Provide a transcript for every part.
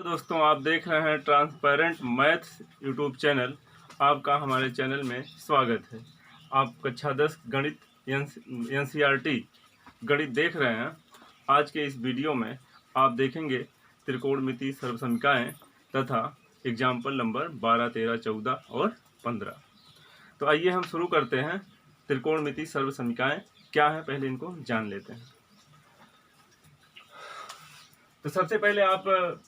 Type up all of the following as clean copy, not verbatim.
दोस्तों, आप देख रहे हैं ट्रांसपेरेंट मैथ्स यूट्यूब चैनल। आपका हमारे चैनल में स्वागत है। आप कक्षा 10 गणित एनसीईआरटी गणित देख रहे हैं। आज के इस वीडियो में आप देखेंगे त्रिकोणमिति सर्वसमीकाएं तथा एग्जाम्पल नंबर 12, 13, 14 और 15। तो आइए हम शुरू करते हैं। त्रिकोणमिति सर्वसमीकाएं क्या है, पहले इनको जान लेते हैं। तो सबसे पहले आप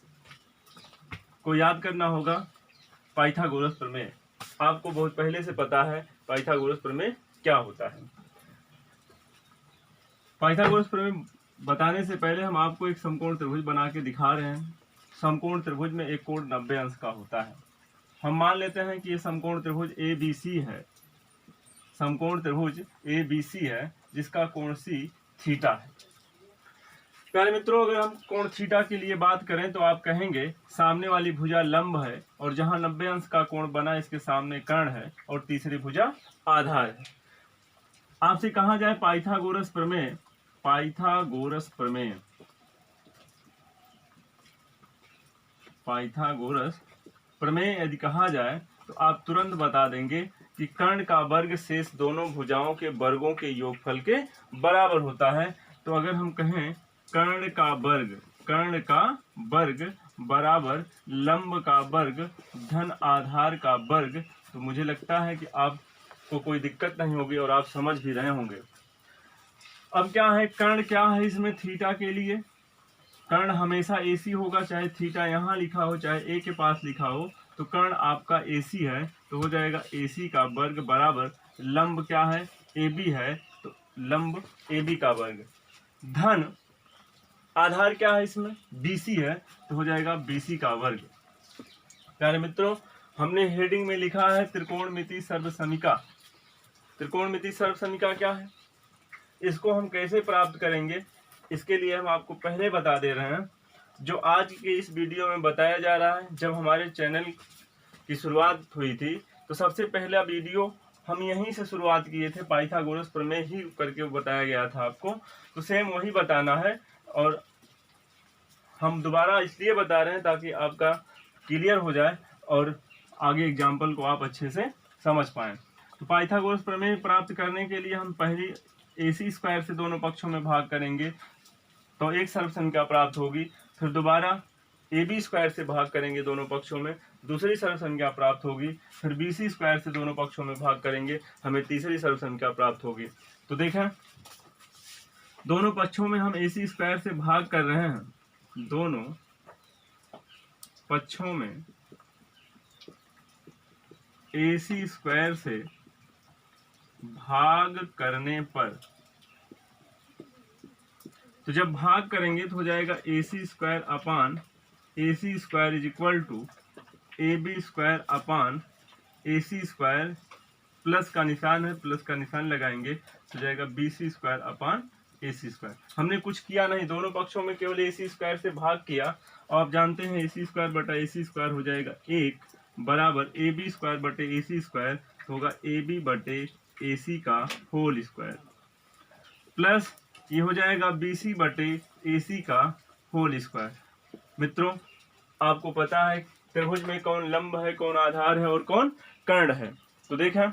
को याद करना होगा पाइथागोरस प्रमेय। आपको बहुत पहले से पता है पाइथागोरस प्रमेय क्या होता है। पाइथागोरस प्रमेय बताने से पहले हम आपको एक समकोण त्रिभुज बना के दिखा रहे हैं। समकोण त्रिभुज में एक कोण 90 अंश का होता है। हम मान लेते हैं कि ये समकोण त्रिभुज ABC है। समकोण त्रिभुज ABC है जिसका कोण C थीटा है। प्यारे मित्रों, अगर हम कोण थीटा के लिए बात करें तो आप कहेंगे सामने वाली भुजा लंब है और जहां 90 अंश का कोण बना इसके सामने कर्ण है और तीसरी भुजा आधार है। आपसे कहा जाए पाइथागोरस प्रमेय, पाइथागोरस प्रमेय, पाइथागोरस प्रमेय यदि कहा जाए तो आप तुरंत बता देंगे कि कर्ण का वर्ग शेष दोनों भुजाओं के वर्गों के योगफल के बराबर होता है। तो अगर हम कहें कर्ण का वर्ग बराबर लंब का वर्ग धन आधार का वर्ग, तो मुझे लगता है कि आपको कोई दिक्कत नहीं होगी और आप समझ भी रहे होंगे। अब क्या है कर्ण, क्या है इसमें थीटा के लिए कर्ण हमेशा AC होगा, चाहे थीटा यहाँ लिखा हो चाहे A के पास लिखा हो। तो कर्ण आपका AC है तो हो जाएगा AC का वर्ग बराबर लंब क्या है AB है तो लंब AB का वर्ग धन आधार क्या है इसमें BC है तो हो जाएगा BC का वर्ग। प्यारे मित्रों, हमने हेडिंग में लिखा है त्रिकोणमिति सर्वसमीका। त्रिकोणमिति सर्वसमीका क्या है, इसको हम कैसे प्राप्त करेंगे, इसके लिए हम आपको पहले बता दे रहे हैं। जो आज के इस वीडियो में बताया जा रहा है, जब हमारे चैनल की शुरुआत हुई थी तो सबसे पहला वीडियो हम यहीं से शुरुआत किए थे, पाइथागोरस प्रमेय ही करके बताया गया था आपको। तो सेम वही बताना है और हम दोबारा इसलिए बता रहे हैं ताकि आपका क्लियर हो जाए और आगे एग्जाम्पल को आप अच्छे से समझ पाएं। तो पाइथागोरस प्रमेय प्राप्त करने के लिए हम पहले AC स्क्वायर से दोनों पक्षों में भाग करेंगे तो एक सर्वसमीका प्राप्त होगी। फिर दोबारा AB स्क्वायर से भाग करेंगे दोनों पक्षों में, दूसरी सर्वसमीका प्राप्त होगी। फिर BC स्क्वायर से दोनों पक्षों में भाग करेंगे, हमें तीसरी सर्वसमीका प्राप्त होगी। तो देखें, दोनों पक्षों में हम AC स्क्वायर से भाग कर रहे हैं। दोनों पक्षों में AC स्क्वायर से भाग करने पर, तो जब भाग करेंगे तो हो जाएगा AC square upon AC square is equal to AB square upon AC square, plus का निशान है, प्लस का निशान लगाएंगे तो जाएगा BC square upon AC square. हमने कुछ किया नहीं, दोनों पक्षों में केवल AC स्क्वायर से भाग किया और आप जानते हैं AC स्क्वायर बटा AC स्क्वायर हो जाएगा 1 बराबर AB स्क्वायर बटे AC स्क्वायर होगा AB बटे AC का होल स्क्वायर, प्लस ये हो जाएगा BC बटे AC का होल स्क्वायर। मित्रों, आपको पता है त्रिभुज में कौन लंब है, कौन आधार है और कौन कर्ण है। तो देखें,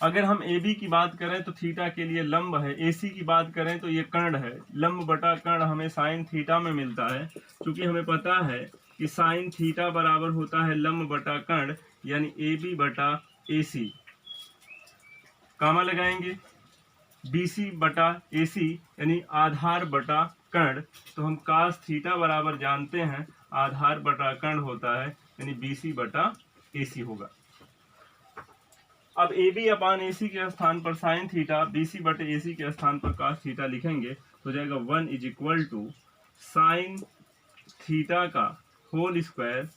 अगर हम AB की बात करें तो थीटा के लिए लंब है, AC की बात करें तो ये कर्ण है। लंब बटा कर्ण हमें साइन थीटा में मिलता है, क्योंकि हमें पता है कि साइन थीटा बराबर होता है लंब बटा कर्ण, यानी AB बटा AC। कामा लगाएंगे, BC बटा AC यानी आधार बटा कर्ण, तो हम कास थीटा बराबर जानते हैं आधार बटा कर्ण होता है, यानी BC बटा AC होगा। अब AB अपान AC के स्थान पर साइन थीटा, BC बटे AC के स्थान पर कास थीटा लिखेंगे तो जाएगा 1 is equal to sine theta का whole square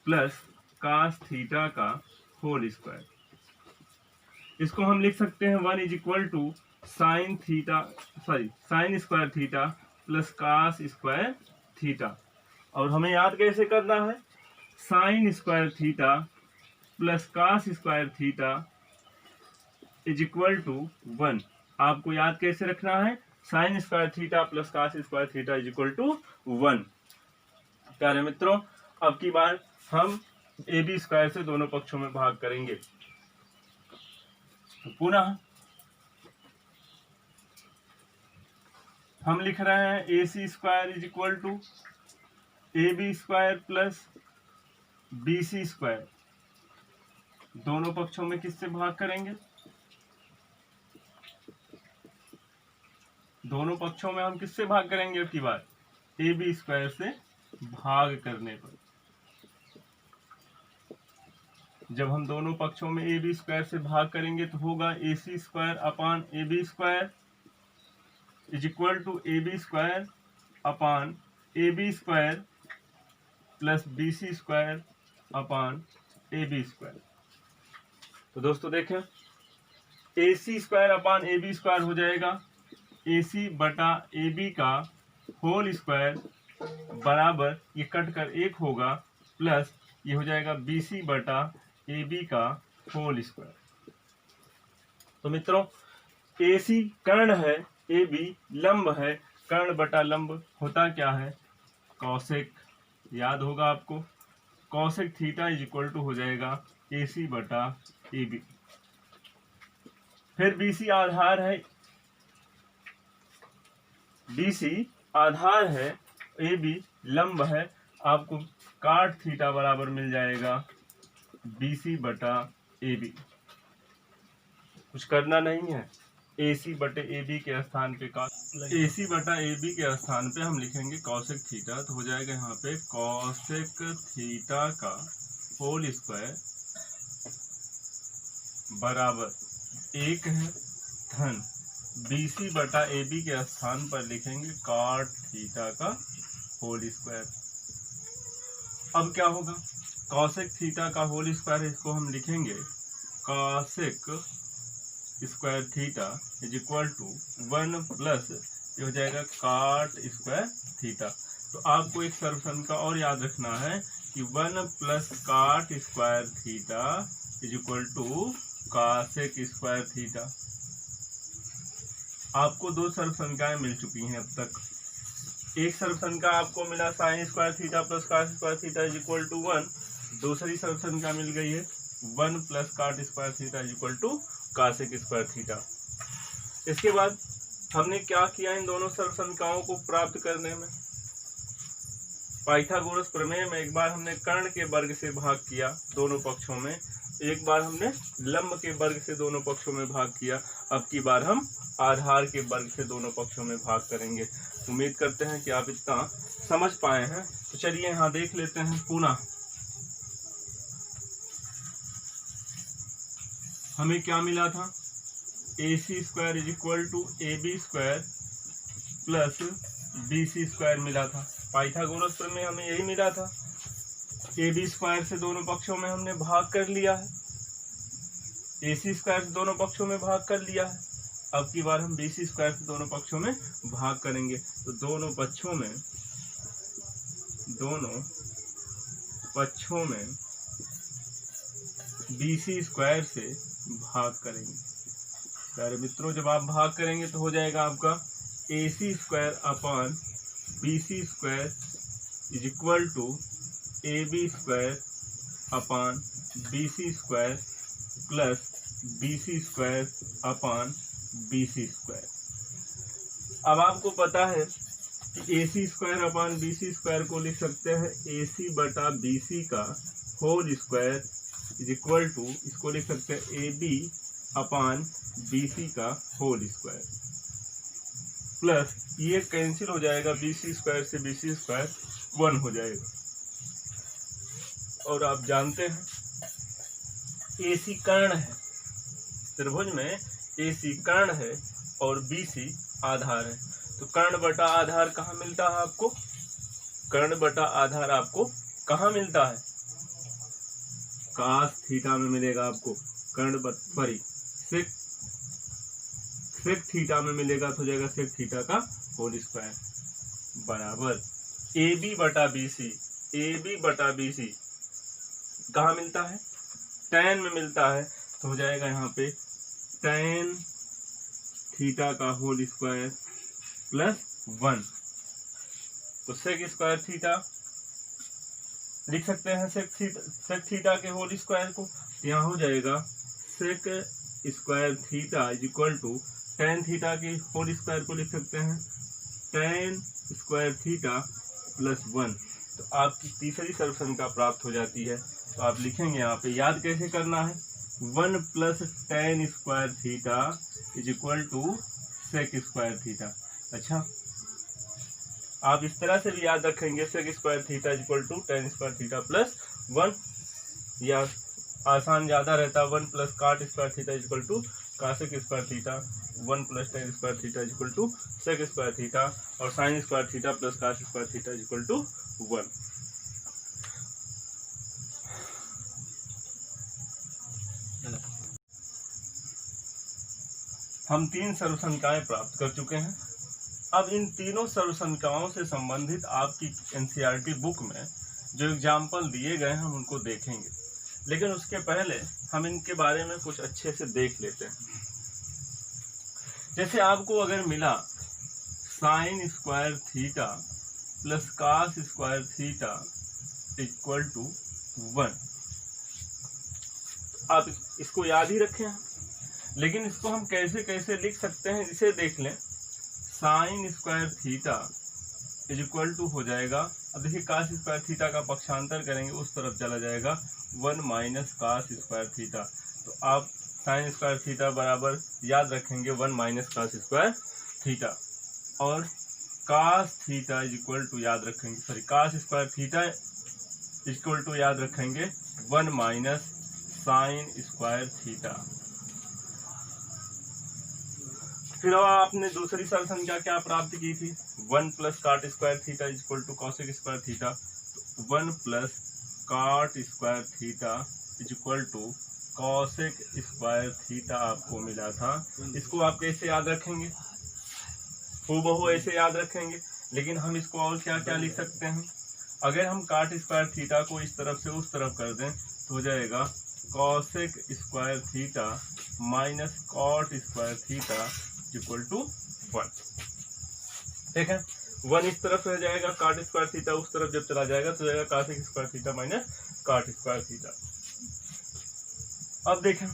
plus cos theta का होल स्क्वायर। इसको हम लिख सकते हैं 1 is equal to sine square theta plus cos square theta. और हमें याद कैसे करना है, sine square theta plus cos square theta is equal to 1। आपको याद कैसे रखना है, sine square theta plus cos square theta is equal to 1। प्यारे मित्रों, अब की बार हम ए बी स्क्वायर से दोनों पक्षों में भाग करेंगे। तो पुनः हम लिख रहे हैं A C square is equal to A B square plus B C square. दोनों पक्षों में किससे भाग करेंगे? दोनों पक्षों में हम किससे भाग करेंगे? अब की बार ए बी स्क्वायर से भाग करने पर। जब हम दोनों पक्षों में ए बी स्क्वायर से भाग करेंगे तो होगा A C square upon A B square is equal to A B square upon A B square plus B C square upon A B square. तो दोस्तों देखें, A C square upon A B square हो जाएगा A C बटा A B का whole square बराबर, ये cut कर एक होगा, प्लस ये हो जाएगा बी सी बटा ए बी का होल स्क्वायर। तो मित्रों, ए सी कर्ण है, ए बी लंब है। कर्ण बटा लंब होता क्या है? कॉसेक। याद होगा आपको, cosec theta is equal to हो जाएगा ए सी बटा ए बी। फिर बी सी आधार है, बी सी आधार है, ए बी लंब है। आपको काट थीटा बराबर मिल जाएगा बी सी बटा ए बी। कुछ करना नहीं है, ए सी बटे ए बी के स्थान पे ए सी बटा ए बी के स्थान पे हम लिखेंगे कॉसेक थीटा। तो हो जाएगा यहाँ पे कॉसेक थीटा का होल स्क्वायर बराबर एक है धन बी सी बटा ए बी के स्थान पर लिखेंगे कॉट थीटा का होल स्क्वायर। अब क्या होगा? कॉसेक थीटा का होल स्क्वायर, इसको हम लिखेंगे cosec square theta is equal to 1 plus ये हो जाएगा कॉट स्क्वायर थीटा। तो आपको एक सर्वसम का और याद रखना है कि 1 plus cot square theta is equal to cosec square theta. आपको दो सर्वसंख्याएं मिल चुकी हैं अब तक। एक सर्वसंख्या आपको मिला sine square theta plus cos square theta is equal to 1। दूसरी सर्वसंख्या मिल गई है 1 plus cot square theta is equal to cosec square theta. इसके बाद हमने क्या किया इन दोनों सर्वसंख्याओं को प्राप्त करने में? पाइथागोरस प्रमेय में एक बार हमने कर्ण के वर्ग से भाग किया दोनों पक्षों में, एक बार हमने लंब के वर्ग से दोनों पक्षों में भाग किया। अब की बार हम आधार के वर्ग से दोनों पक्षों में भाग करेंगे। उम्मीद करते हैं कि आप इतना समझ पाए हैं। तो चलिए यहाँ देख लेते हैं पुनः हमें क्या मिला था? A C square is equal to A B square plus B C square मिला था। पाइथागोरस प्रमेय हमें यही मिला था। ए बी स्क्वायर से दोनों पक्षों में हमने भाग कर लिया है, ए सी स्क्वायर से दोनों पक्षों में भाग कर लिया है। अब की बार हम बी सी स्क्वायर से दोनों पक्षों में भाग करेंगे। तो दोनों पक्षों में बी सी स्क्वायर से भाग करेंगे। प्यारे मित्रों, जब आप भाग करेंगे तो हो जाएगा आपका A C square upon B C square is equal to A B square upon B C square plus B C square upon B C square. अब आपको पता है कि A C square upon B C square को लिख सकते हैं A C बटा बी सी का whole square is equal to, इसको लिख सकते हैं A B upon B C का होल स्क्वायर प्लस ये कैंसिल हो जाएगा, बी सी स्क्वायर से बी सी स्क्वायर 1 हो जाएगा। और आप जानते हैं ए सी कर्ण है, त्रिभुज में ए सी कर्ण है और बी सी आधार है। तो कर्ण बटा आधार कहाँ मिलता है आपको? कर्ण बटा आधार आपको कहाँ मिलता है? कास थीटा में मिलेगा आपको। कर्ण सॉरी सेक थीटा में मिलेगा, तो हो जाएगा सेक थीटा का होल स्क्वायर बराबर ए बी बटा बी सी। ए बी बटा बी सी कहाँ मिलता है? tan में मिलता है, तो हो जाएगा यहाँ पे tan थीटा का होल स्क्वायर प्लस 1। तो सेक स्क्वायर थीटा लिख सकते हैं सेक थीटा के होल स्क्वायर को। यहाँ हो जाएगा sec square theta is equal to tan theta के होल स्क्वायर को लिख सकते हैं टेन स्क्वायर थीटा प्लस 1। तो आपकी तीसरी सर्वसमीकरण प्राप्त हो जाती है। तो आप लिखेंगे यहाँ पे, याद कैसे करना है, 1 plus tan square theta is equal to sec square theta. अच्छा, आप इस तरह से भी याद रखेंगे sec square theta is equal to ten square theta plus 1, या आसान ज़्यादा रहता 1 plus cot square theta is equal to cosec square theta, 1 plus tan square theta is equal to sec square theta, और sine square theta plus cos square theta is equal to 1। हम 3 सर्वसमीकरण प्राप्त कर चुके हैं। अब इन तीनों सर्वसमीकरणों से संबंधित आपकी एनसीईआरटी बुक में जो एग्जाम्पल दिए गए हैं हम उनको देखेंगे, लेकिन उसके पहले हम इनके बारे में कुछ अच्छे से देख लेते हैं। जैसे आपको अगर मिला sine square theta plus cos square theta equal to 1, आप इसको याद ही रखें, लेकिन इसको हम कैसे कैसे लिख सकते हैं इसे देख लें। Sine square theta is equal to हो जाएगा, अब देखिए कास स्क्वायर थीटा का पक्षांतर करेंगे उस तरफ चला जाएगा 1 माइनस कास स्क्वायर थीटा। तो आप साइन स्क्वायर थीटा बराबर याद रखेंगे 1 माइनस कास स्क्वायर थीटा, और cos theta is equal to याद रखेंगे, sorry cos square theta is equal to याद रखेंगे 1 माइनस साइन स्क्वायर थीटा। फिर आपने दूसरी सर्वसंख्या क्या प्राप्त की थी, 1 plus cot square theta is equal to cosec square theta. 1 plus cot square theta is equal to cosec square theta आपको मिला था। इसको आप कैसे याद रखेंगे, हूबहू ऐसे याद रखेंगे, लेकिन हम इसको और क्या क्या लिख सकते हैं। अगर हम काट स्क्वायर थीटा को इस तरफ से उस तरफ कर दें तो हो जाएगा cosec square theta minus cot square theta equal to 1। ठीक है, 1 इस तरफ रह जाएगा, काट स्क्वायर थीटा उस तरफ जब चला जाएगा तो जाएगा कॉसेक स्क्वायर थीटा माइनस काट स्क्वायर थीटा। अब देखें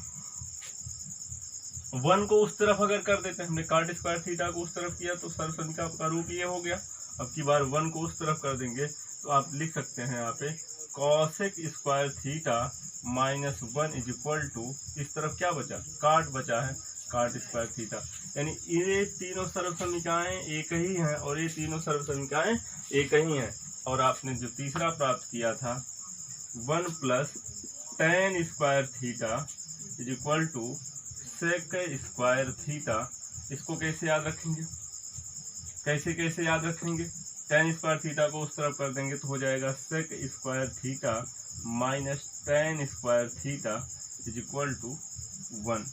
1 को उस तरफ अगर कर देते हैं, हमने काट स्क्वायर थीटा को उस तरफ किया तो सर्वसमीकरण का रूप ये हो गया। अब की बार 1 को उस तरफ कर देंगे तो आप लिख सकते हैं यहाँ पे cosec square theta minus 1 is equal to, इस तरफ क्या बचा, काट बचा है, काट स्क्वायर थीटा। यानी ये तीनों सर्वसमीकरण एक ही हैं और ये तीनों सर्वसमीकरण एक ही हैं। और आपने जो तीसरा प्राप्त किया था 1 plus tan square theta is equal to sec square theta, इसको कैसे याद रखेंगे, कैसे याद रखेंगे, टेन स्क्वायर थीटा को उस तरफ कर देंगे तो हो जाएगा sec square theta minus ten square theta is equal to 1।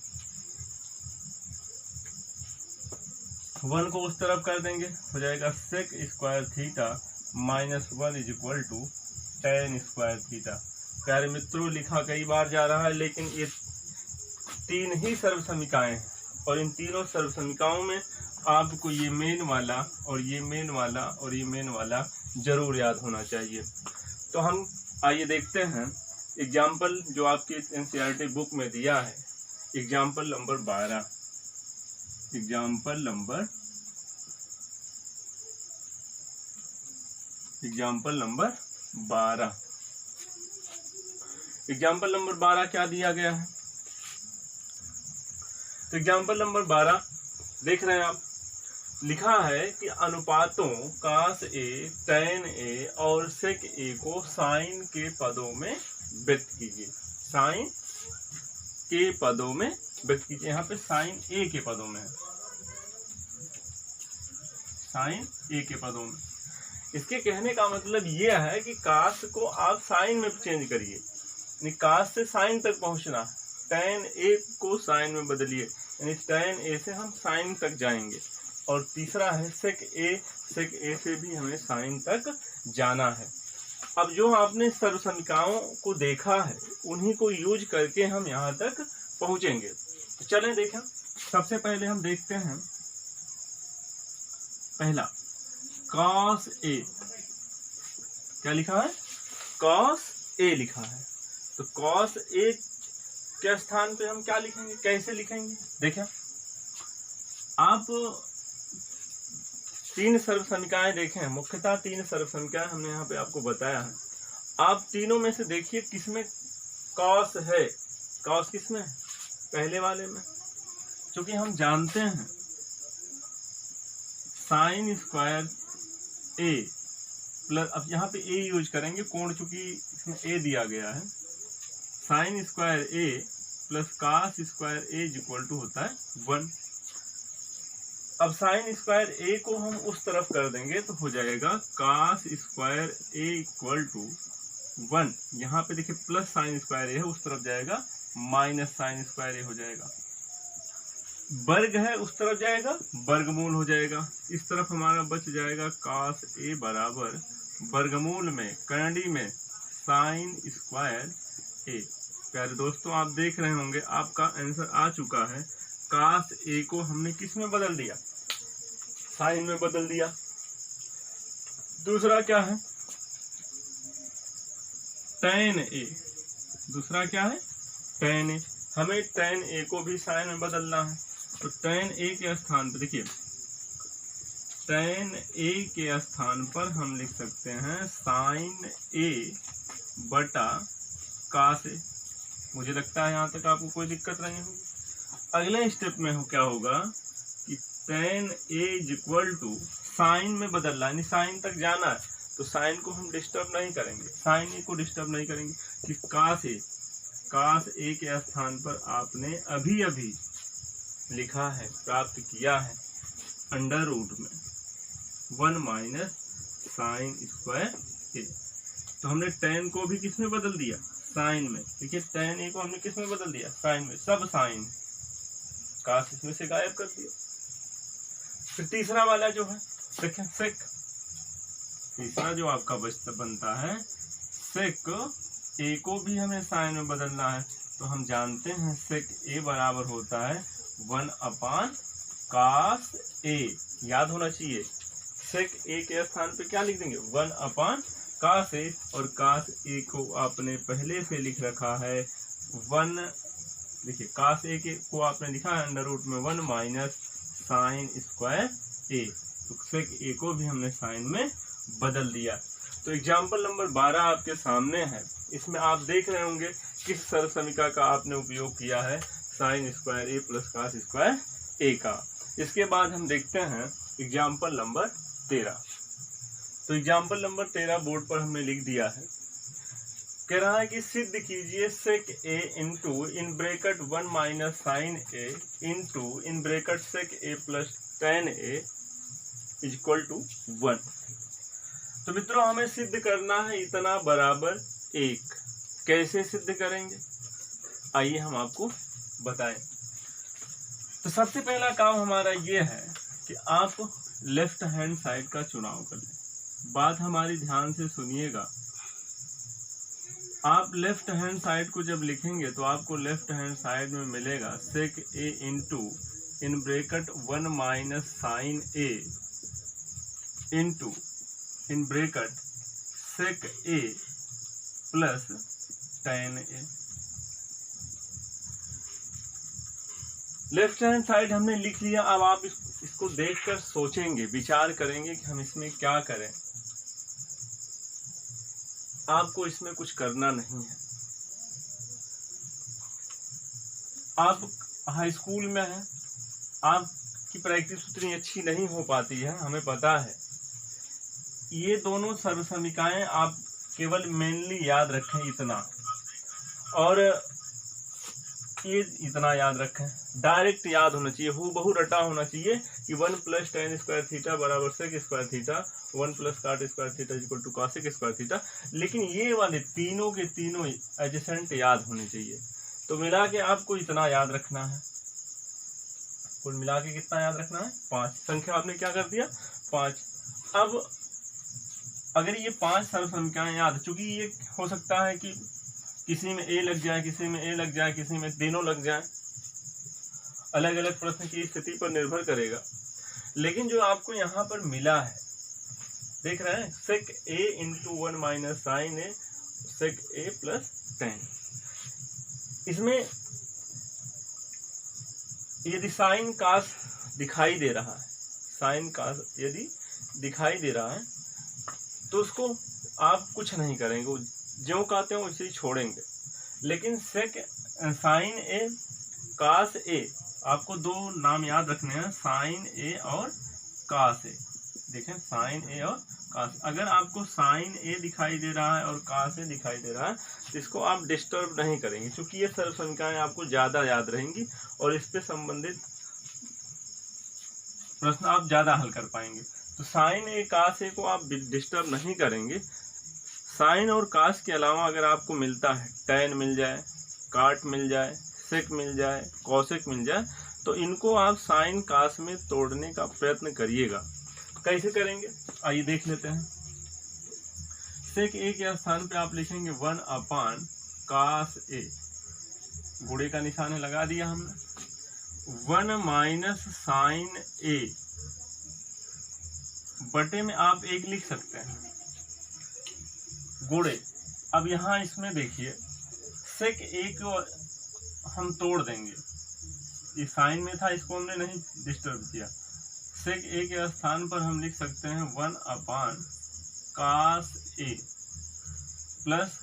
1 को उस तरफ कर देंगे हो जाएगा sec square theta minus 1 is equal to ten square theta. प्यारे मित्रों, लिखा कई बार जा रहा है, लेकिन ये 3 ही सर्वसमीकरण हैं और इन तीनों सर्वसमीकरणों में आपको ये मेन वाला और ये मेन वाला और ये मेन वाला जरूर याद होना चाहिए। तो हम आइए देखते हैं एग्जाम्पल जो आपके एनसीईआरटी बुक में दिया है, example number 12। Example number 12। Example number 12 क्या दिया गया है, तो एग्जाम्पल नंबर 12 देख रहे हैं आप, लिखा है कि अनुपातों कास ए, टैन ए और सेक ए को साइन के पदों में व्यक्त कीजिए। साइन के पदों में व्यक्त कीजिए, यहाँ पे साइन ए के पदों में है, साइन ए के पदों में। इसके कहने का मतलब ये है कि कास को आप साइन में चेंज करिए, यानी कास से साइन तक पहुंचना, टैन ए को साइन में बदलिए, यानी टैन ए से हम साइन तक जाएंगे। और तीसरा है सेक ए, सेक ए से भी हमें साइन तक जाना है। अब जो आपने सर्वसमीकरणों को देखा है उन्हीं को यूज करके हम यहाँ तक पहुंचेंगे। तो चलें देखें, सबसे पहले हम देखते हैं पहला कॉस ए, क्या लिखा है, कॉस ए लिखा है, तो कॉस ए के स्थान पे हम क्या लिखेंगे, कैसे लिखेंगे? देखिए आप तीन सर्व समीकरणें देखें, मुख्यतः तीन सर्व समीकरण हमने यहाँ पे आपको बताया है। आप तीनों में से देखिए किसमें कॉस है, कॉस किसमें है? पहले वाले में। क्योंकि हम जानते हैं साइन स्क्वायर ए प्लस, अब यहाँ पे ए यूज करेंगे कोण, चूंकि इसमें ए दिया गया है, sine square A plus cos square A equal to होता है 1। अब साइन स्क्वायर ए को हम उस तरफ कर देंगे तो हो जाएगा cos square A equal to 1। यहाँ पे देखिए प्लस साइन स्क्वायर ए है, उस तरफ जाएगा माइनस साइन स्क्वायर ए हो जाएगा। वर्ग है उस तरफ जाएगा वर्गमूल हो जाएगा। इस तरफ हमारा बच जाएगा कास ए बराबर वर्गमूल में करंडी में साइन स्क्वायर ए। प्यारे दोस्तों आप देख रहे होंगे आपका आंसर आ चुका है। कास ए को हमने किस में बदल दिया, साइन में बदल दिया। दूसरा क्या है, tan ए। दूसरा क्या है, tan ए। हमें tan ए को भी साइन में बदलना है, तो tan ए के स्थान पर देखिए, tan ए के स्थान पर हम लिख सकते हैं साइन ए बटा कास ए। मुझे लगता है यहाँ तक आपको कोई दिक्कत नहीं होगी। अगले स्टेप में क्या होगा कि tan A equal to sine में बदलना, यानी साइन तक जाना है, तो साइन को हम डिस्टर्ब नहीं करेंगे, साइन ए को डिस्टर्ब नहीं करेंगे कि कास ए के स्थान पर आपने अभी अभी लिखा है, प्राप्त किया है अंडर रूट में 1 माइनस साइन स्क्वायर ए। तो हमने tan को भी किस में बदल दिया, साइन में। देखिए tan ए को हमने किस में बदल दिया, साइन में। सब साइन, कास इसमें से गायब कर दिया। फिर तीसरा वाला जो है देखें सेक, तीसरा जो आपका बनता है सेक ए को भी हमें साइन में बदलना है, तो हम जानते हैं सेक ए बराबर होता है 1 अपान कास ए। याद होना चाहिए, सेक ए के स्थान पे क्या लिख देंगे, 1 अपान कास ए, और कास ए को आपने पहले से लिख रखा है 1। देखिए कास ए के को आपने लिखा है अंडर रूट में 1 माइनस साइन स्क्वायर ए, तो सेक ए को भी हमने साइन में बदल दिया। तो एग्जाम्पल नंबर 12 आपके सामने है। इसमें आप देख रहे होंगे किस सर्व समीकरण का आपने उपयोग किया है, sine square A plus cos square ए का। इसके बाद हम देखते हैं एग्जाम्पल नंबर 13। तो एग्जाम्पल नंबर 13 बोर्ड पर हमने लिख दिया है। कह रहा है कि सिद्ध कीजिए sec A into in bracket 1 minus sine A into in bracket sec A plus tan A equal to 1। तो मित्रों हमें सिद्ध करना है इतना बराबर 1। कैसे सिद्ध करेंगे, आइए हम आपको बताएं। तो सबसे पहला काम हमारा ये है कि आप लेफ्ट हैंड साइड का चुनाव कर लें। बात हमारी ध्यान से सुनिएगा। आप लेफ्ट हैंड साइड को जब लिखेंगे तो आपको लेफ्ट हैंड साइड में मिलेगा sec A into in bracket 1 minus sine A into in bracket sec A plus tan A. Left hand side हमने लिख लिया। अब आप इसको देखकर सोचेंगे, विचार करेंगे कि हम इसमें क्या करें। आपको इसमें कुछ करना नहीं है। आप हाई स्कूल में हैं, आपकी प्रैक्टिस उतनी अच्छी नहीं हो पाती है, हमें पता है। ये दोनों सर्व समीकरणें आप केवल मेनली याद रखें इतना, और ये इतना याद रखें, डायरेक्ट याद होना चाहिए, हूबहू रटा होना चाहिए कि 1 प्लस tan स्क्वायर थीटा बराबर sec square theta, 1 plus cot square theta equal to cosec square theta. लेकिन ये वाले तीनों के तीनों एडजेसेंट याद होने चाहिए। तो मिला के आपको इतना याद रखना है। कुल मिला के कितना याद रखना है, 5 संख्या आपने क्या कर दिया, 5। अब अगर ये 5 सर्व समीकरण याद, चूंकि ये हो सकता है कि किसी में ए लग जाए, किसी में ए लग जाए, किसी में तीनों लग जाए, अलग अलग प्रश्न की स्थिति पर निर्भर करेगा। लेकिन जो आपको यहाँ पर मिला है, देख रहे हैं, सेक A into 1 minus sine A sec A plus ten. इसमें यदि साइन कास दिखाई दे रहा है, साइन कास यदि दिखाई दे रहा है तो उसको आप कुछ नहीं करेंगे, वो ज्यों कहते हैं उसे ही छोड़ेंगे। लेकिन सेक साइन ए कास ए, आपको दो नाम याद रखने हैं, साइन ए और कास ए। देखें साइन ए और कास, अगर आपको साइन ए दिखाई दे रहा है और कास ए दिखाई दे रहा है तो इसको आप डिस्टर्ब नहीं करेंगे, क्योंकि ये सर्व संख्याएं आपको ज़्यादा याद रहेंगी और इस पे संबंधित प्रश्न आप ज़्यादा हल कर पाएंगे। तो साइन ए कास ए को आप डिस्टर्ब नहीं करेंगे। साइन और कास के अलावा अगर आपको मिलता है टैन मिल जाए, काट मिल जाए, सेक मिल जाए, कॉसेक मिल जाए, तो इनको आप साइन कास में तोड़ने का प्रयत्न करिएगा। कैसे करेंगे आइए देख लेते हैं। सेक ए के स्थान पे आप लिखेंगे 1 अपान कास ए, गुणे का निशान लगा दिया हमने, 1 माइनस साइन ए बटे में आप एक लिख सकते हैं गुणे। अब यहाँ इसमें देखिए सेक ए को हम तोड़ देंगे, ये साइन में था इसको हमने नहीं डिस्टर्ब किया। सेक ए के स्थान पर हम लिख सकते हैं 1 अपान कास ए प्लस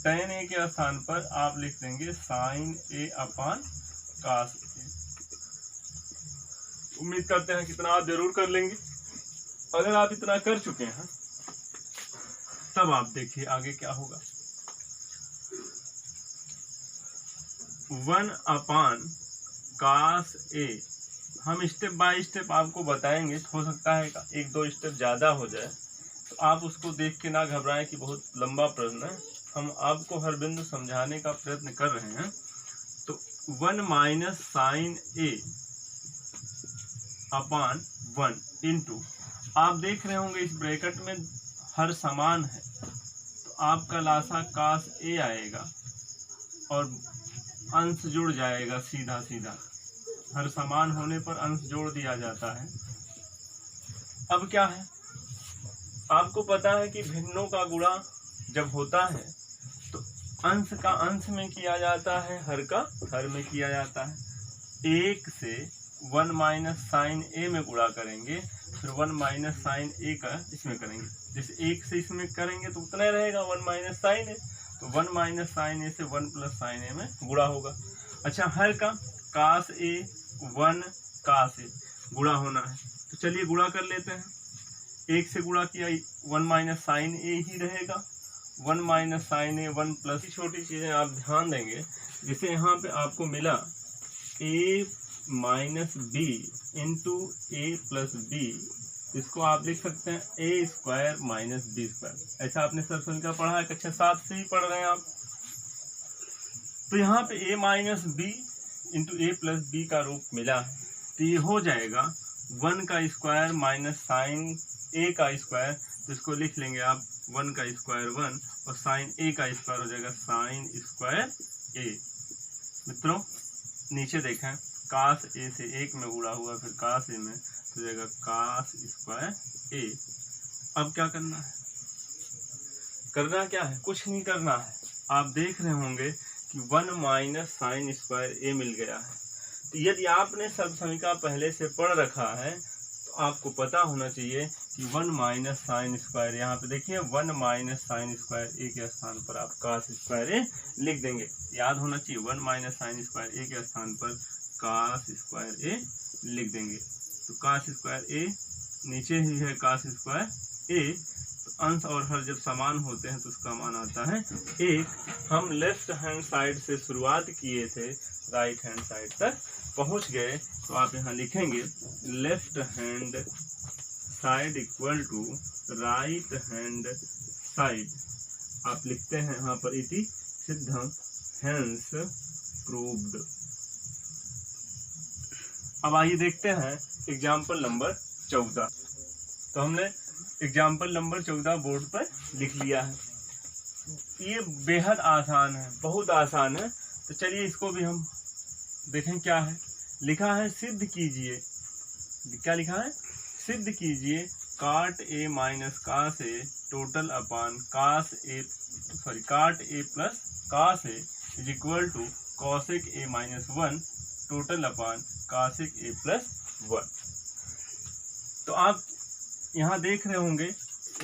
टेन ए के स्थान पर आप लिख देंगे साइन ए अपान कास ए। उम्मीद करते हैं कितना आप जरूर कर लेंगे। अगर आप इतना कर चुके हैं तब आप देखिए आगे क्या होगा। 1 अपान कास ए, हम स्टेप बाय स्टेप आपको बताएंगे, हो सकता है एक दो स्टेप ज़्यादा हो जाए तो आप उसको देख के ना घबराएं कि बहुत लंबा प्रश्न है, हम आपको हर बिंदु समझाने का प्रयत्न कर रहे हैं। तो 1 माइनस साइन ए अपान 1 इंटू, आप देख रहे होंगे इस ब्रैकेट में हर समान है तो आपका लासा कास ए आएगा और अंश जुड़ जाएगा सीधा सीधा, हर समान होने पर अंश जोड़ दिया जाता है। अब क्या है, आपको पता है कि भिन्नों का गुणा जब होता है तो अंश का अंश में किया जाता है, हर का हर में किया जाता है। एक से 1 माइनस साइन ए में गुणा करेंगे, फिर 1 माइनस साइन ए का इसमें करेंगे, जैसे एक से इसमें करेंगे तो उतना ही रहेगा 1 माइनस साइन ए, तो 1 माइनस साइन ए से 1 प्लस साइन ए में गुणा होगा। अच्छा हर का कास ए 1 कास ए गुणा होना है, तो चलिए गुणा कर लेते हैं। एक से गुणा किया 1 माइनस साइन ए ही रहेगा, 1 माइनस साइन ए 1 प्लस, छोटी चीज़ें आप ध्यान देंगे। जैसे यहाँ पे आपको मिला ए माइनस बी इंटू ए प्लस बी, इसको आप लिख सकते हैं ए स्क्वायर माइनस बी स्क्वायर। ऐसा आपने सर्व संख्या पढ़ा है, कक्षा 7 से ही पढ़ रहे हैं आप। तो यहाँ पे ए माइनस बी इंटू ए प्लस बी का रूप मिला है, तो ये हो जाएगा 1 का स्क्वायर माइनस साइन ए का स्क्वायर, तो इसको लिख लेंगे आप 1 का स्क्वायर 1 और साइन ए का स्क्वायर हो जाएगा साइन स्क्वायर ए। मित्रों नीचे देखें, कास ए से 1 में गुणा हुआ, फिर कास ए में तो जाएगा कास स्क्वायर ए। अब क्या करना है, करना क्या है, कुछ नहीं करना है। आप देख रहे होंगे कि 1 माइनस साइन स्क्वायर ए मिल गया है। तो यदि आपने सर्व समीकरण पहले से पढ़ रखा है तो आपको पता होना चाहिए कि 1 माइनस साइन स्क्वायर, यहाँ पे देखिए 1 माइनस साइन स्क्वायर ए के स्थान पर आप कास स्क्वायर ए लिख देंगे। याद होना चाहिए 1 माइनस साइन स्क्वायर ए के स्थान पर कास स्क्वायर ए लिख देंगे। तो कास स्क्वायर ए नीचे ही है कास स्क्वायर ए, तो अंश और हर जब समान होते हैं तो उसका मान आता है 1। हम लेफ्ट हैंड साइड से शुरुआत किए थे, राइट हैंड साइड तक पहुंच गए, तो आप यहाँ लिखेंगे left hand side equal to right hand side. आप लिखते हैं यहाँ पर इति सिद्धम हेंस प्रूव्ड। अब आइए देखते हैं एग्जाम्पल नंबर 14। तो हमने एग्जाम्पल नंबर 14 बोर्ड पर लिख लिया है। ये बेहद आसान है, बहुत आसान है। तो चलिए इसको भी हम देखें क्या है। लिखा है सिद्ध कीजिए, क्या लिखा है, सिद्ध कीजिए cot A minus cos A total upon cot A plus cos A is equal to cosec A minus 1 total upon cosec A plus 1। तो आप यहाँ देख रहे होंगे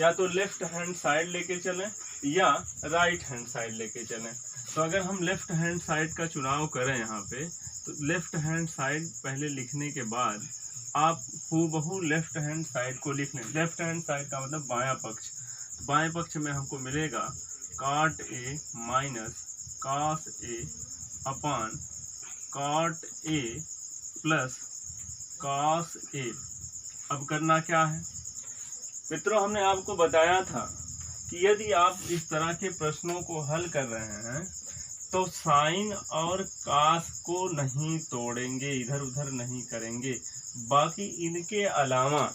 या तो लेफ्ट हैंड साइड लेके चलें या राइट हैंड साइड लेके चलें। तो अगर हम लेफ्ट हैंड साइड का चुनाव करें यहाँ पे, तो लेफ्ट हैंड साइड पहले लिखने के बाद आप हूबहू लेफ्ट हैंड साइड को लिख लें। लेफ्ट हैंड साइड का मतलब बायां पक्ष। बाएं पक्ष में हमको मिलेगा काट A minus cos A upon cot A plus cos ए। अब करना क्या है मित्रों, हमने आपको बताया था कि यदि आप इस तरह के प्रश्नों को हल कर रहे हैं तो साइन और कास को नहीं तोड़ेंगे, इधर उधर नहीं करेंगे। बाकी इनके अलावा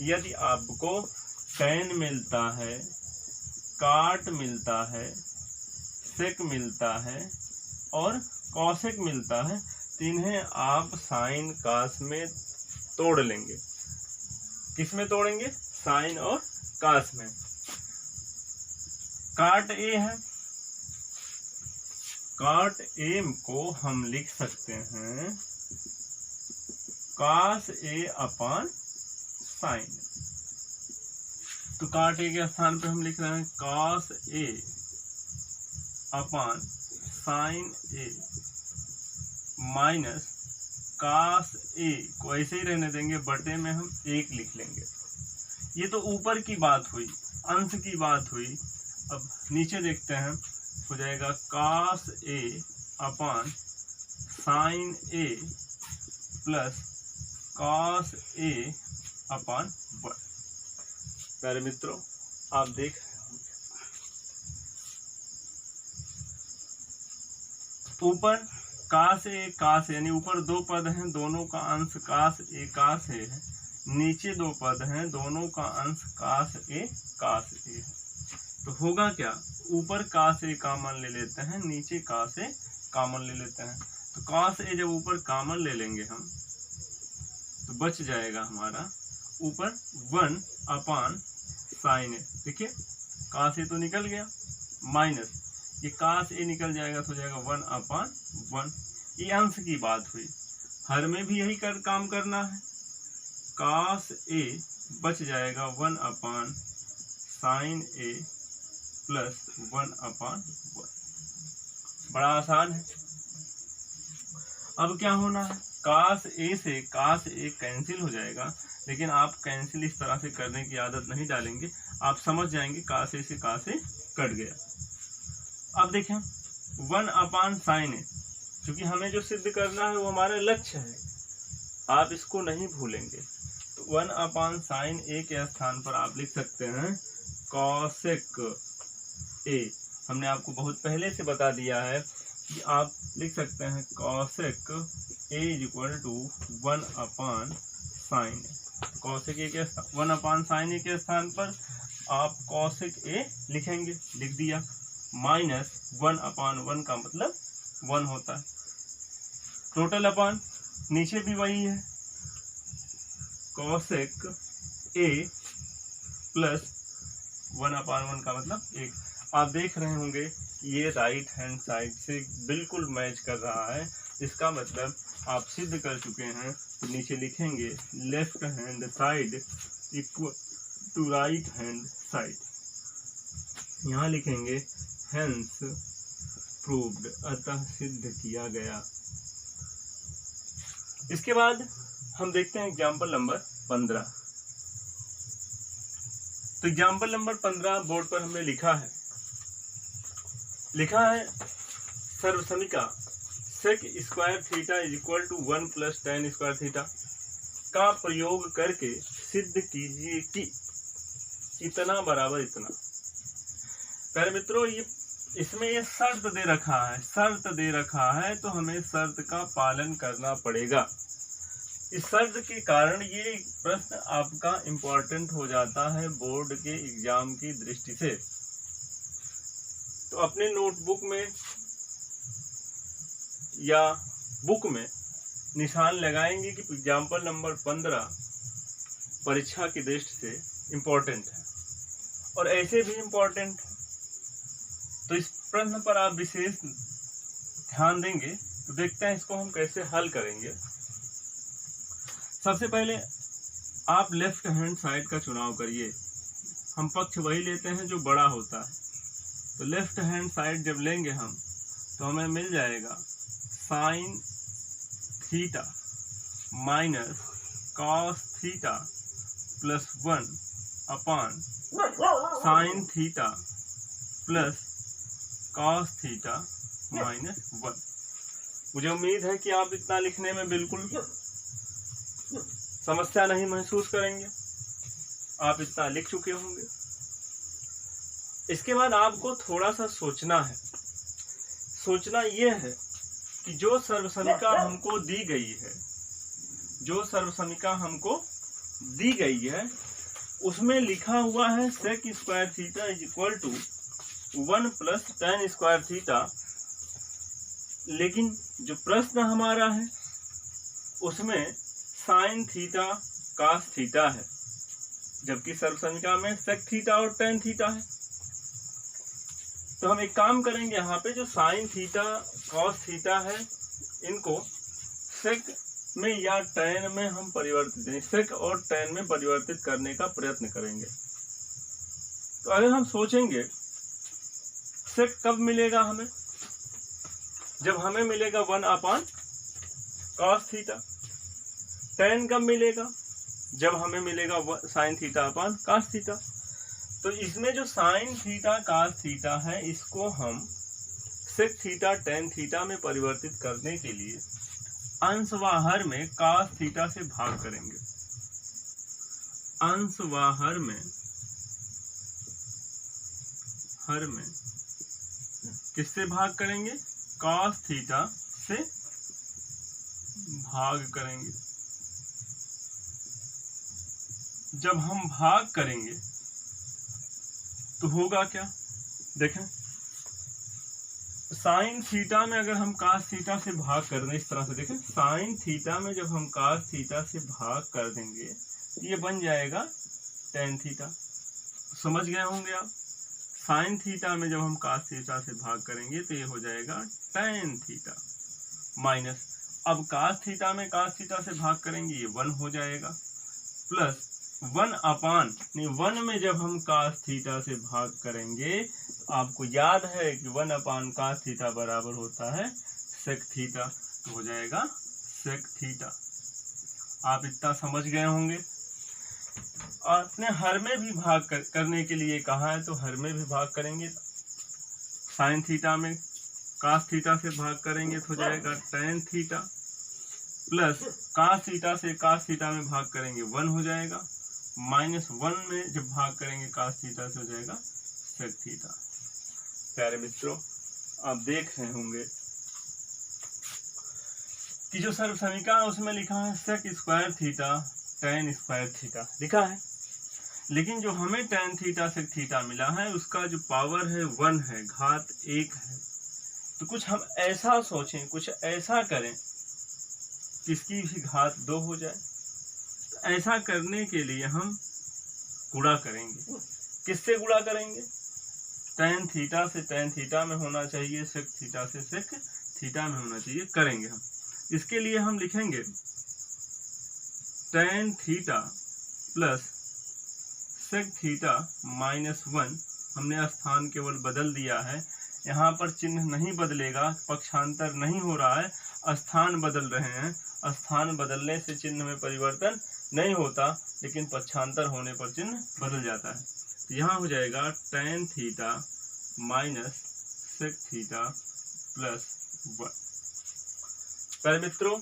यदि आपको टैन मिलता है, काट मिलता है, सेक मिलता है और कॉसेक मिलता है, तो इन्हें आप साइन कास में तोड़ लेंगे। किस में तोड़ेंगे? साइन और कास में। काट ए है, काट ए को हम लिख सकते हैं कास ए अपॉन साइन। तो काट ए के स्थान पे हम लिख रहे हैं कास ए अपॉन साइन ए माइनस कास ए को ऐसे ही रहने देंगे, बटे में हम 1 लिख लेंगे। ये तो ऊपर की बात हुई, अंश की बात हुई। अब नीचे देखते हैं, हो जाएगा कास ए अपॉन साइन ए प्लस कास ए अपॉन 1। प्यारे मित्रों, आप देख ऊपर कास ए यानी ऊपर 2 पद हैं, दोनों का अंश कास ए है। नीचे 2 पद हैं, दोनों का अंश कास ए है। तो होगा क्या, ऊपर कास ए कॉमन ले लेते हैं, नीचे कास ए कॉमन ले लेते हैं। तो कास ए जब ऊपर कॉमन ले लेंगे हम, तो बच जाएगा हमारा ऊपर 1 अपॉन साइन ए। देखिए कास ए तो निकल गया, माइनस ये कास ए निकल जाएगा, तो हो जाएगा 1 अपॉन 1। ये अंश की बात हुई। हर में भी यही काम करना है। कास ए बच जाएगा 1 अपॉन साइन ए प्लस 1 अपॉन 1। बड़ा आसान है। अब क्या होना है, कास ए से कास ए कैंसिल हो जाएगा, लेकिन आप कैंसिल इस तरह से करने की आदत नहीं डालेंगे। आप समझ जाएंगे कास ए से कास ए कट गया। अब देखें 1 अपॉन साइन ए, क्योंकि हमें जो सिद्ध करना है वो हमारा लक्ष्य है, आप इसको नहीं भूलेंगे। तो 1 अपॉन साइन ए के स्थान पर आप लिख सकते हैं कॉसेक ए। हमने आपको बहुत पहले से बता दिया है कि आप लिख सकते हैं cosec A is equal to 1 upon sine A. Cosec A के 1 अपॉन साइन ए के स्थान पर आप कॉसेक ए लिखेंगे, लिख दिया। माइनस 1 अपॉन 1 का मतलब 1 होता है। टोटल अपॉन नीचे भी वही है, कॉसेक ए प्लस 1 अपॉन 1 का मतलब 1। आप देख रहे होंगे ये राइट हैंड साइड से बिल्कुल मैच कर रहा है, इसका मतलब आप सिद्ध कर चुके हैं। तो नीचे लिखेंगे left hand side equal to right hand side, यहाँ लिखेंगे हेंस प्रूव्ड, अतः सिद्ध किया गया। इसके बाद हम देखते हैं एग्जाम्पल नंबर 15। तो एग्जाम्पल नंबर 15 बोर्ड पर हमने लिखा है सर्वसमीका sec square theta is equal to 1 plus tan square theta का प्रयोग करके सिद्ध कीजिए कि इतना बराबर इतना। प्यारे मित्रों, इसमें ये शर्त दे रखा है, तो हमें शर्त का पालन करना पड़ेगा। इस शर्त के कारण ये प्रश्न आपका इम्पोर्टेंट हो जाता है बोर्ड के एग्जाम की दृष्टि से। तो अपने नोटबुक में या बुक में निशान लगाएंगे कि एग्जाम्पल नंबर 15 परीक्षा की दृष्टि से इम्पोर्टेंट है। और ऐसे भी इम्पोर्टेंट। तो इस प्रश्न पर आप विशेष ध्यान देंगे। तो देखते हैं इसको हम कैसे हल करेंगे। सबसे पहले आप लेफ्ट हैंड साइड का चुनाव करिए। हम पक्ष वही लेते हैं जो बड़ा होता है। तो लेफ्ट हैंड साइड जब लेंगे हम, तो हमें मिल जाएगा sine theta minus cos theta plus 1 अपान sine theta plus cos theta minus 1। मुझे उम्मीद है कि आप इतना लिखने में बिल्कुल समस्या नहीं महसूस करेंगे। आप इतना लिख चुके होंगे। इसके बाद आपको थोड़ा सा सोचना है। सोचना यह है कि जो सर्वसमीका हमको दी गई है, जो सर्वसमीका हमको दी गई है, उसमें लिखा हुआ है sec square theta is equal to 1 plus tan square theta. लेकिन जो प्रश्न हमारा है उसमें साइन थीटा कॉस थीटा है, जबकि सर्वसमीका में सेक थीटा और tan थीटा है। तो हम एक काम करेंगे, यहाँ पे जो साइन थीटा कॉस थीटा है, इनको सेक में या tan में हम परिवर्तित, सेक और tan में परिवर्तित करने का प्रयत्न करेंगे। तो अगर हम सोचेंगे सेक कब मिलेगा हमें, जब हमें मिलेगा 1 अपान कॉस थीटा। tan कब मिलेगा, जब हमें मिलेगा sine theta upon cos theta. तो इसमें जो साइन थीटा कॉस थीटा है, इसको हम सेक थीटा tan थीटा में परिवर्तित करने के लिए अंश व हर में कॉस थीटा से भाग करेंगे। अंश व हर में किससे भाग करेंगे, कॉस थीटा से भाग करेंगे। जब हम भाग करेंगे तो होगा क्या, देखें, साइन थीटा में अगर हम कॉस थीटा से भाग कर दें, इस तरह से देखें, साइन थीटा में जब हम कॉस थीटा से भाग कर देंगे, ये बन जाएगा tan थीटा। समझ गए होंगे आप। साइन थीटा में जब हम कॉस थीटा से भाग करेंगे तो ये हो जाएगा tan थीटा माइनस, अब कॉस थीटा में कॉस थीटा से भाग करेंगे, ये 1 हो जाएगा, प्लस 1 अपान 1 में जब हम कॉस थीटा से भाग करेंगे, आपको याद है कि 1 अपान कॉस थीटा बराबर होता है सेक थीटा, तो हो जाएगा सेक थीटा। आप इतना समझ गए होंगे। और अपने हर में भी भाग करने के लिए कहा है, तो हर में भी भाग करेंगे। साइन थीटा में कॉस थीटा से भाग करेंगे तो हो जाएगा tan theta, plus cos theta से कॉस थीटा में भाग करेंगे 1 हो जाएगा, माइनस 1 में जब भाग करेंगे कॉस थीटा से हो जाएगा सेक थीटा। प्यारे मित्रों, आप देख रहे होंगे कि जो सर्वसमीका है उसमें लिखा है sec square theta tan square theta लिखा है, लेकिन जो हमें tan थीटा सेक थीटा मिला है उसका जो पावर है 1 है, घात 1 है। तो कुछ हम ऐसा सोचें, कुछ ऐसा करें किसकी भी घात 2 हो जाए। तो ऐसा करने के लिए हम गुणा करेंगे। किससे गुणा करेंगे, tan थीटा से tan थीटा में होना चाहिए, सेक थीटा से सेक थीटा में होना चाहिए, करेंगे हम। इसके लिए हम लिखेंगे tan theta plus sec theta minus 1। हमने स्थान केवल बदल दिया है, यहाँ पर चिन्ह नहीं बदलेगा, पक्षांतर नहीं हो रहा है, स्थान बदल रहे हैं। स्थान बदलने से चिन्ह में परिवर्तन नहीं होता, लेकिन पक्षांतर होने पर चिन्ह बदल जाता है। तो यहाँ हो जाएगा tan theta minus sec theta plus 1। प्यारे मित्रों,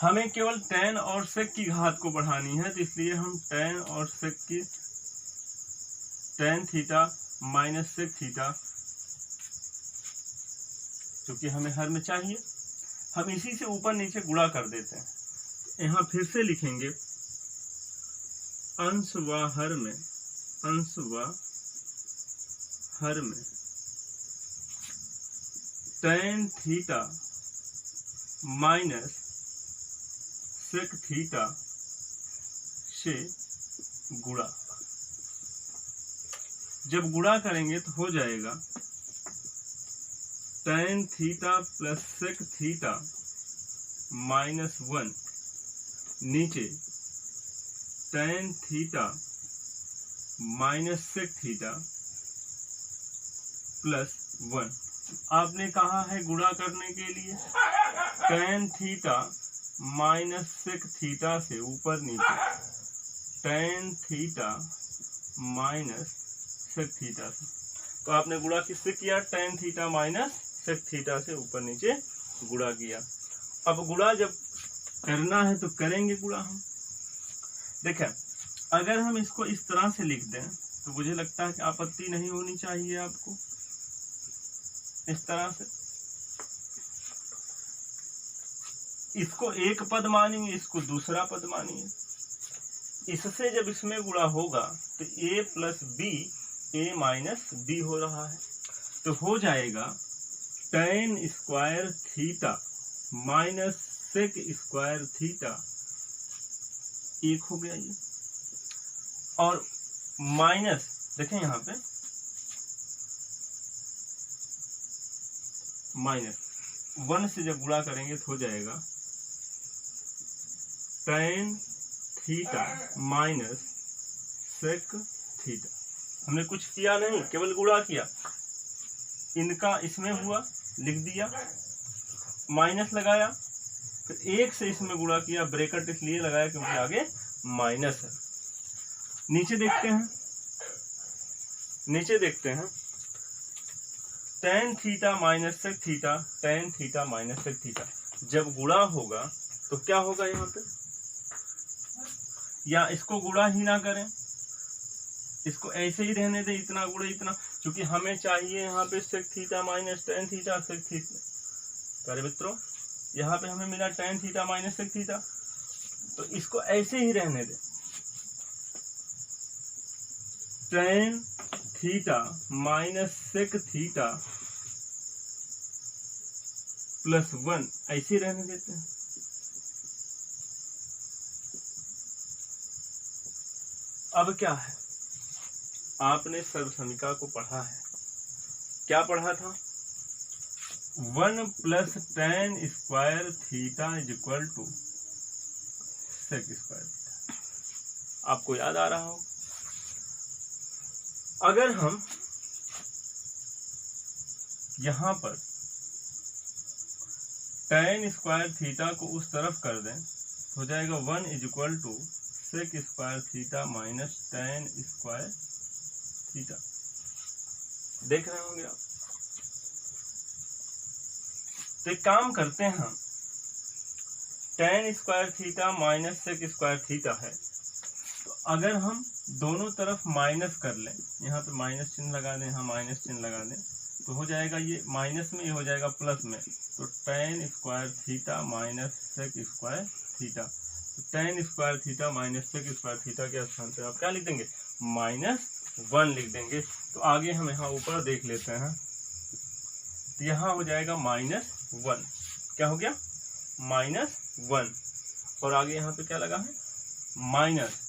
हमें केवल tan और सेक की घात को बढ़ानी है, तो इसलिए हम tan और सेक की tan theta minus sec theta, क्योंकि हमें हर में चाहिए, हम इसी से ऊपर नीचे गुणा कर देते हैं। यहाँ फिर से लिखेंगे अंश व हर में, अंश व हर में tan theta minus sec theta से गुणा। जब गुणा करेंगे तो हो जाएगा tan theta plus sec theta minus 1, नीचे tan theta minus sec theta plus 1। आपने कहा है गुणा करने के लिए tan theta minus sec theta से ऊपर नीचे tan theta minus sec theta से, तो आपने गुणा किससे किया? tan theta minus sec theta से ऊपर नीचे गुणा किया। अब गुणा जब करना है तो करेंगे गुणा हम। देखें, अगर हम इसको इस तरह से लिख दें तो मुझे लगता है कि आपत्ति नहीं होनी चाहिए आपको। इस तरह से इसको एक पद मानिए, इसको दूसरा पद मानिए। इससे जब इसमें गुणा होगा तो a plus B a minus B हो रहा है, तो हो जाएगा tan square theta minus sec square theta, एक हो गया ये, और माइनस देखें यहाँ पे माइनस 1 से जब गुणा करेंगे तो हो जाएगा tan theta minus sec theta. हमने कुछ किया नहीं, केवल गुणा किया। इनका इसमें हुआ, लिख दिया, माइनस लगाया, फिर 1 से इसमें गुणा किया, ब्रैकेट इसलिए लगाया क्योंकि आगे माइनस है। नीचे देखते हैं tan theta minus sec theta, tan theta minus sec theta जब गुणा होगा तो क्या होगा यहाँ पे? या इसको गुणा ही ना करें, इसको ऐसे ही रहने दें, इतना गुणा इतना, क्योंकि हमें चाहिए यहाँ पे sec theta minus tan theta sec theta. प्यारे मित्रों, यहाँ पे हमें मिला tan theta minus sec theta, तो इसको ऐसे ही रहने दें। tan theta minus sec theta plus 1 ऐसे रहने देते हैं। अब क्या है, आपने सर्वसमीका को पढ़ा है, क्या पढ़ा था? 1 plus tan square theta is equal to sec square theta. आपको याद आ रहा हो? अगर हम यहां पर tan स्क्वायर थीटा को उस तरफ कर दें तो हो जाएगा 1 is equal to sec square theta minus tan square theta. देख रहे होंगे आप। तो एक काम करते हैं हम, tan square theta minus sec square theta है, तो अगर हम दोनों तरफ माइनस कर लें, यहाँ पे माइनस चिन्ह लगा दें, यहाँ माइनस चिन्ह लगा दें, तो हो जाएगा ये माइनस में, ये हो जाएगा प्लस में, तो tan square theta minus sec square theta. तो tan square theta minus sec square theta के स्थान पे आप क्या लिख देंगे? -1 लिख देंगे। तो आगे हम यहाँ ऊपर देख लेते हैं, तो यहाँ हो जाएगा -1। क्या हो गया? -1। और आगे यहाँ पे क्या लगा है? माइनस,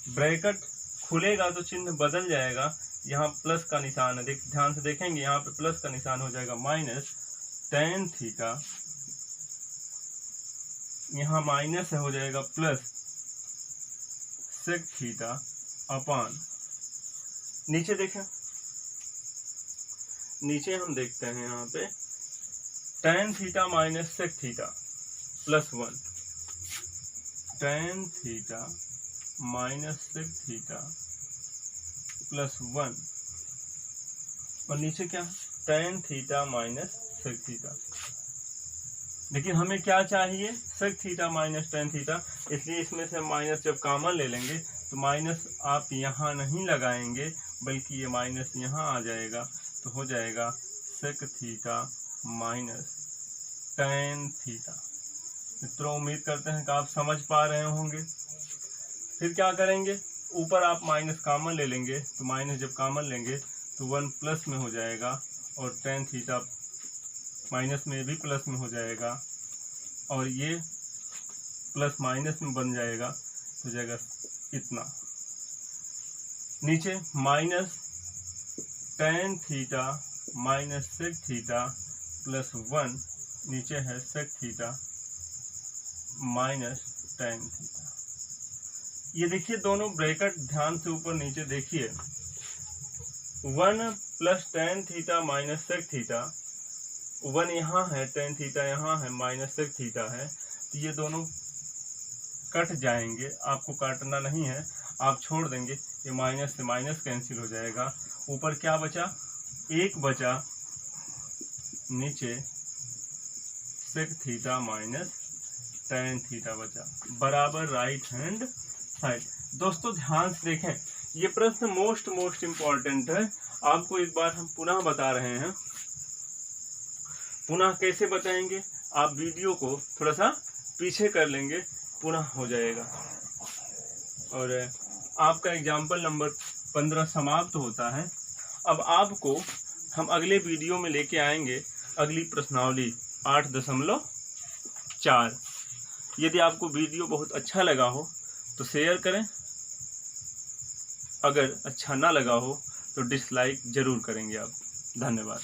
ब्रैकेट खुलेगा तो चिन्ह बदल जाएगा, यहाँ प्लस का निशान है, ध्यान से देखेंगे, यहाँ पे प्लस का निशान हो जाएगा, माइनस tan थीटा, यहाँ माइनस हो जाएगा प्लस sec थीटा अपान, नीचे देखें, नीचे हम देखते हैं यहाँ पे tan theta minus sec theta plus 1, tan theta minus sec theta plus 1, और नीचे क्या? tan theta minus sec theta. लेकिन हमें क्या चाहिए? sec theta minus tan theta, इसलिए इसमें से माइनस जब कॉमन ले लेंगे तो माइनस आप यहाँ नहीं लगाएंगे, बल्कि ये माइनस यहाँ आ जाएगा, तो हो जाएगा sec theta minus tan theta. मित्रों, उम्मीद करते हैं कि आप समझ पा रहे होंगे। फिर क्या करेंगे? ऊपर आप माइनस कॉमन ले लेंगे, तो माइनस जब कॉमन लेंगे तो 1 प्लस में हो जाएगा, और tan थीटा माइनस में भी प्लस में हो जाएगा, और ये प्लस माइनस में बन जाएगा, तो हो जाएगा इतना। नीचे minus tan theta minus sec theta plus 1 नीचे है sec theta minus tan theta. ये देखिए दोनों ब्रैकेट ध्यान से ऊपर नीचे देखिए, 1 plus tan theta minus sec theta, 1 यहाँ है, tan थीटा यहाँ है, माइनस sec थीटा है, तो ये दोनों कट जाएंगे। आपको काटना नहीं है, आप छोड़ देंगे, ये माइनस से माइनस कैंसिल हो जाएगा। ऊपर क्या बचा, 1 बचा, नीचे sec theta minus tan theta बचा, बराबर राइट हैंड साइड। दोस्तों ध्यान से देखें, ये प्रश्न मोस्ट इम्पॉर्टेंट है। आपको एक बार हम पुनः बता रहे हैं। पुनः कैसे बताएंगे, आप वीडियो को थोड़ा सा पीछे कर लेंगे, पुनः हो जाएगा। और आपका एग्जाम्पल नंबर 15 समाप्त होता है। अब आपको हम अगले वीडियो में लेके आएंगे अगली प्रश्नावली 8.4। यदि आपको वीडियो बहुत अच्छा लगा हो तो शेयर करें, अगर अच्छा ना लगा हो तो डिसलाइक जरूर करेंगे आप। धन्यवाद।